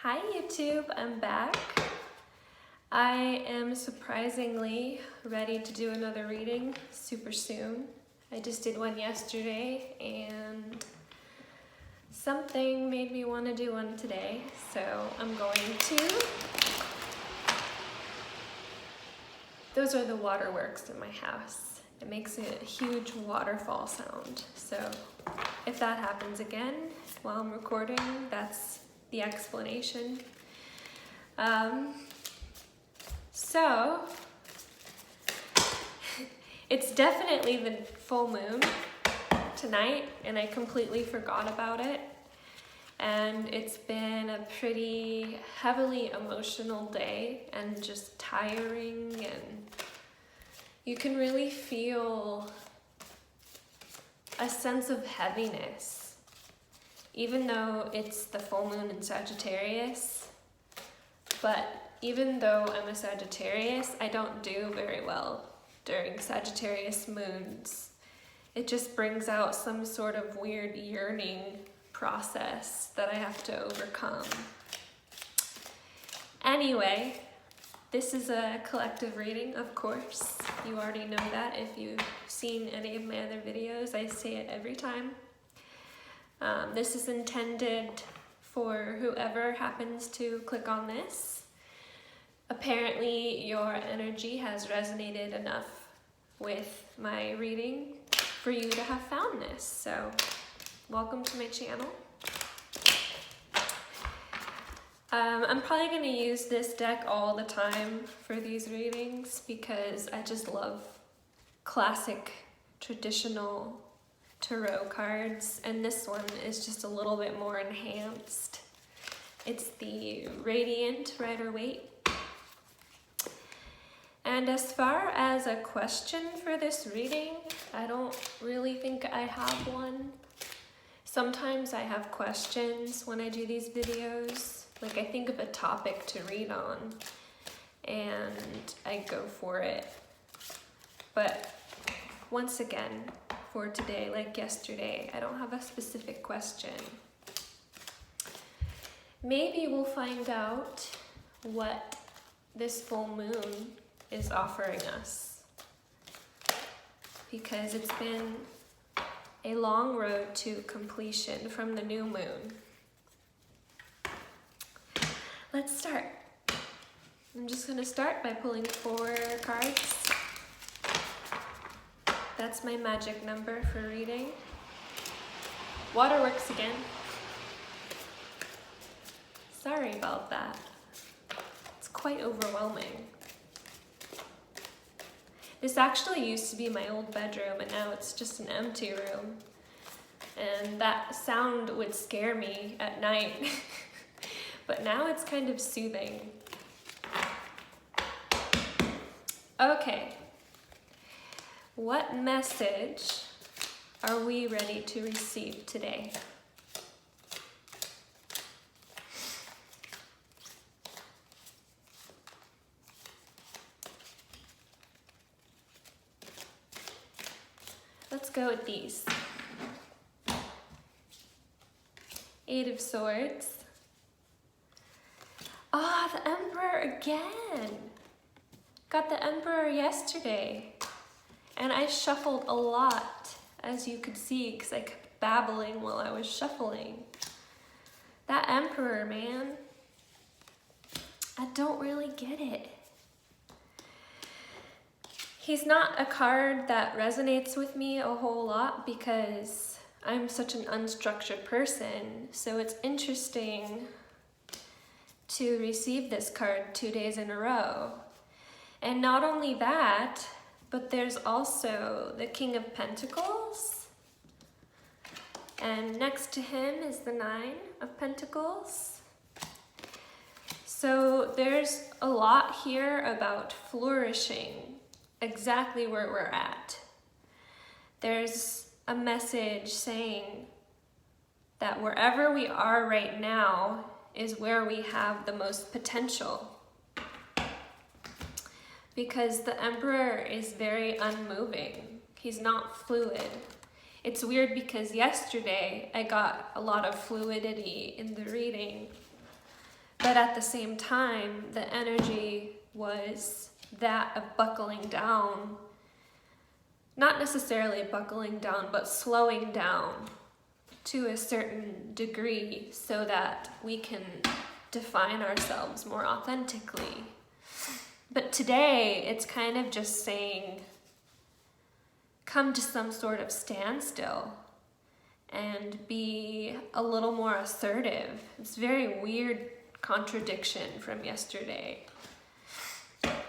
Hi YouTube, I'm back. I am surprisingly ready to do another reading super soon. I just did one yesterday and something made me want to do one today, so I'm going to. Those are the waterworks in my house. It makes a huge waterfall sound, so if that happens again while I'm recording, that's the explanation. So it's definitely the full moon tonight and I completely forgot about it, and it's been a pretty heavily emotional day and just tiring, and you can really feel a sense of heaviness. Even though it's the full moon in Sagittarius, but even though I'm a Sagittarius, I don't do very well during Sagittarius moons. It just brings out some sort of weird yearning process that I have to overcome. Anyway, this is a collective reading, of course. You already know that if you've seen any of my other videos. I say it every time. This is intended for whoever happens to click on this. Apparently your energy has resonated enough with my reading for you to have found this. So welcome to my channel. I'm probably going to use this deck all the time for these readings because I just love classic traditional tarot cards, and this one is just a little bit more enhanced. It's the Radiant Rider-Waite. And as far as a question for this reading, I don't really think I have one. Sometimes I have questions when I do these videos. Like, I think of a topic to read on and I go for it. But once again, for today, like yesterday, I don't have a specific question. Maybe we'll find out what this full moon is offering us, because it's been a long road to completion from the new moon. Let's start. I'm just going to start by pulling 4 cards. That's my magic number for reading. Waterworks again. Sorry about that. It's quite overwhelming. This actually used to be my old bedroom, and now it's just an empty room. And that sound would scare me at night. But now it's kind of soothing. Okay. What message are we ready to receive today? Let's go with these. 8 of Swords. Ah, the Emperor again. Got the Emperor yesterday. And I shuffled a lot, as you could see, because I kept babbling while I was shuffling. That Emperor, man. I don't really get it. He's not a card that resonates with me a whole lot because I'm such an unstructured person. So it's interesting to receive this card 2 days in a row. And not only that, but there's also the King of Pentacles. And next to him is the 9 of Pentacles. So there's a lot here about flourishing, exactly where we're at. There's a message saying that wherever we are right now is where we have the most potential. Because the Emperor is very unmoving. He's not fluid. It's weird because yesterday I got a lot of fluidity in the reading, But at the same time, the energy was that of buckling down, not necessarily buckling down, but slowing down to a certain degree so that we can define ourselves more authentically. But today, it's kind of just saying, come to some sort of standstill and be a little more assertive. It's a very weird contradiction from yesterday.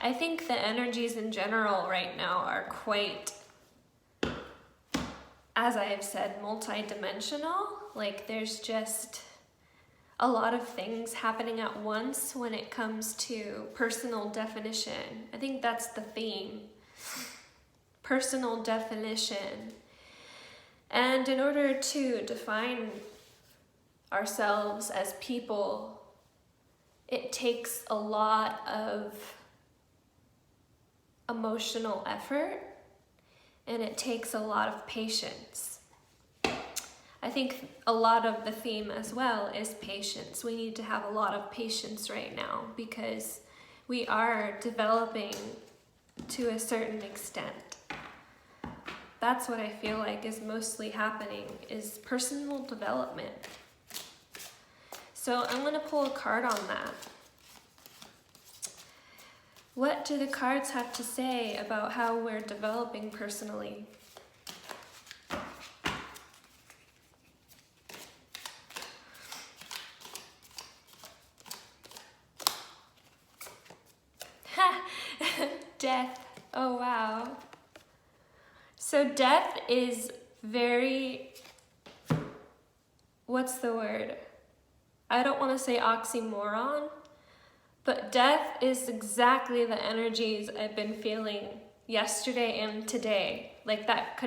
I think the energies in general right now are quite, as I have said, multi-dimensional. Like there's just a lot of things happening at once when it comes to personal definition. I think that's the theme. Personal definition. And in order to define ourselves as people, it takes a lot of emotional effort and it takes a lot of patience. I think a lot of the theme as well is patience. We need to have a lot of patience right now because we are developing to a certain extent. That's what I feel like is mostly happening, is personal development. So I'm going to pull a card on that. What do the cards have to say about how we're developing personally? Death. Oh, wow. So death is very, what's the word? I don't want to say oxymoron, but death is exactly the energies I've been feeling yesterday and today. Like that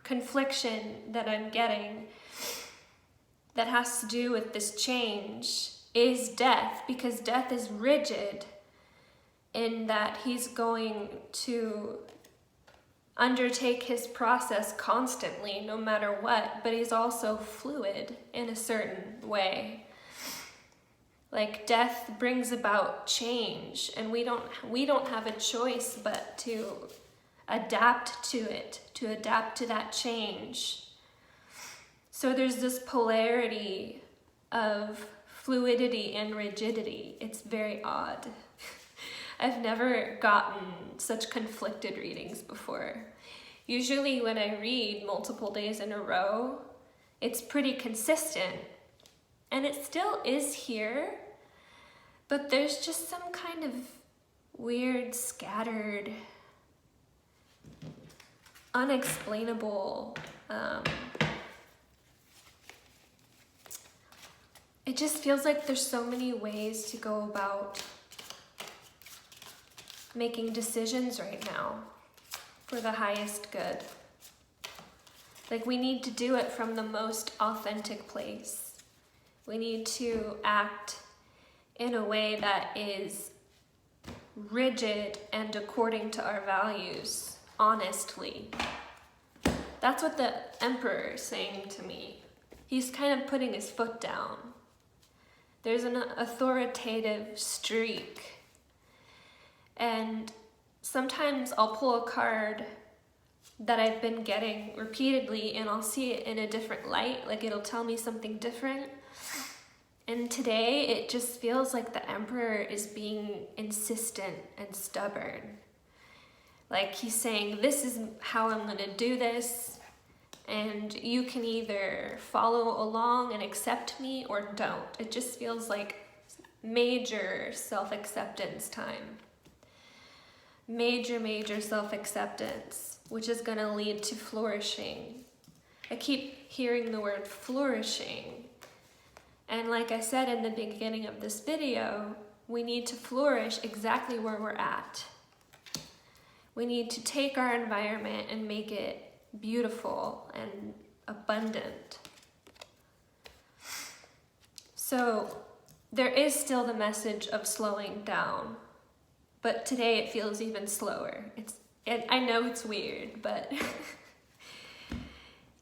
confliction that I'm getting that has to do with this change is death, because death is rigid in that he's going to undertake his process constantly, no matter what, but he's also fluid in a certain way. Like death brings about change, and we don't have a choice but to adapt to it, to adapt to that change. So there's this polarity of fluidity and rigidity. It's very odd. I've never gotten such conflicted readings before. Usually when I read multiple days in a row, it's pretty consistent. And it still is here, but there's just some kind of weird, scattered, unexplainable, it just feels like there's so many ways to go about making decisions right now for the highest good. Like we need to do it from the most authentic place. We need to act in a way that is rigid and according to our values, honestly. That's what the Emperor is saying to me. He's kind of putting his foot down. There's an authoritative streak. And sometimes I'll pull a card that I've been getting repeatedly and I'll see it in a different light, like it'll tell me something different. And today it just feels like the Emperor is being insistent and stubborn. Like he's saying, this is how I'm gonna do this, and you can either follow along and accept me or don't. It just feels like major self-acceptance time. Major self-acceptance, which is gonna lead to flourishing. I keep hearing the word flourishing. And like I said in the beginning of this video, we need to flourish exactly where we're at. We need to take our environment and make it beautiful and abundant. So there is still the message of slowing down, but today it feels even slower. And I know it's weird, but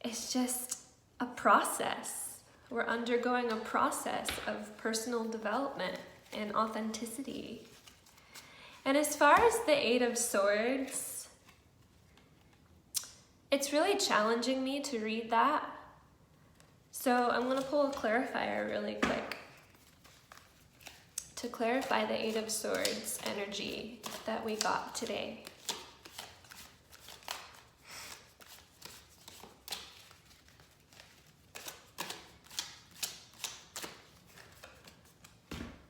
it's just a process. We're undergoing a process of personal development. and authenticity. And as far as the Eight of Swords, it's really challenging me to read that. So I'm going to pull a clarifier really quick to clarify the Eight of Swords energy that we got today.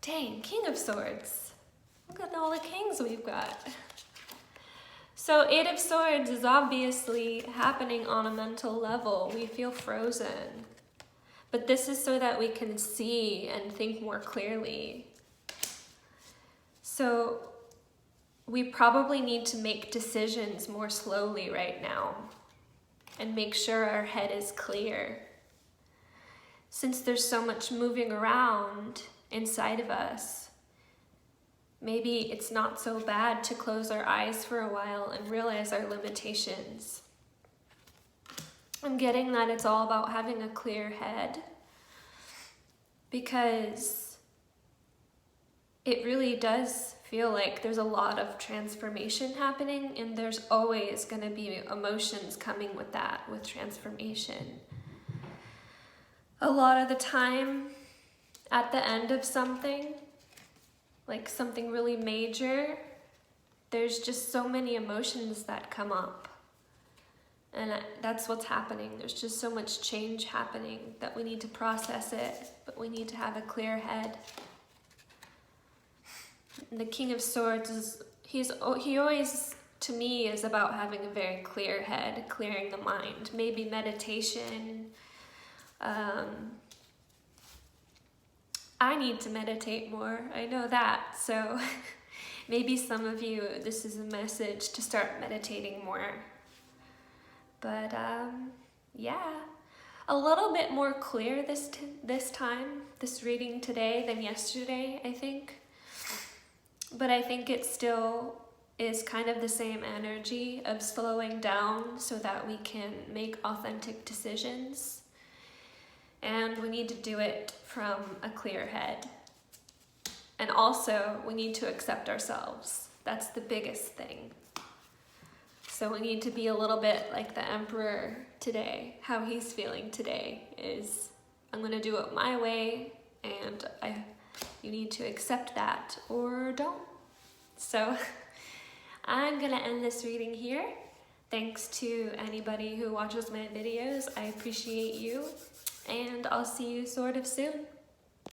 Dang, King of Swords. Look at all the kings we've got. So Eight of Swords is obviously happening on a mental level. We feel frozen. But this is so that we can see and think more clearly. So we probably need to make decisions more slowly right now and make sure our head is clear. Since there's so much moving around inside of us, maybe it's not so bad to close our eyes for a while and realize our limitations. I'm getting that it's all about having a clear head, because it really does feel like there's a lot of transformation happening, and there's always going to be emotions coming with that, with transformation. A lot of the time, at the end of something, like something really major, there's just so many emotions that come up. And that's what's happening. There's just so much change happening that we need to process it, but we need to have a clear head. And the King of Swords is, he always, to me, is about having a very clear head, clearing the mind. Maybe meditation. I need to meditate more, I know that, so maybe some of you, this is a message to start meditating more. But yeah, a little bit more clear this time, this reading today than yesterday, I think. But I think it still is kind of the same energy of slowing down so that we can make authentic decisions. And we need to do it from a clear head. And also, we need to accept ourselves. That's the biggest thing. So we need to be a little bit like the Emperor today. How he's feeling today is, I'm going to do it my way, and you need to accept that or don't. So I'm going to end this reading here. Thanks to anybody who watches my videos. I appreciate you. And I'll see you sort of soon.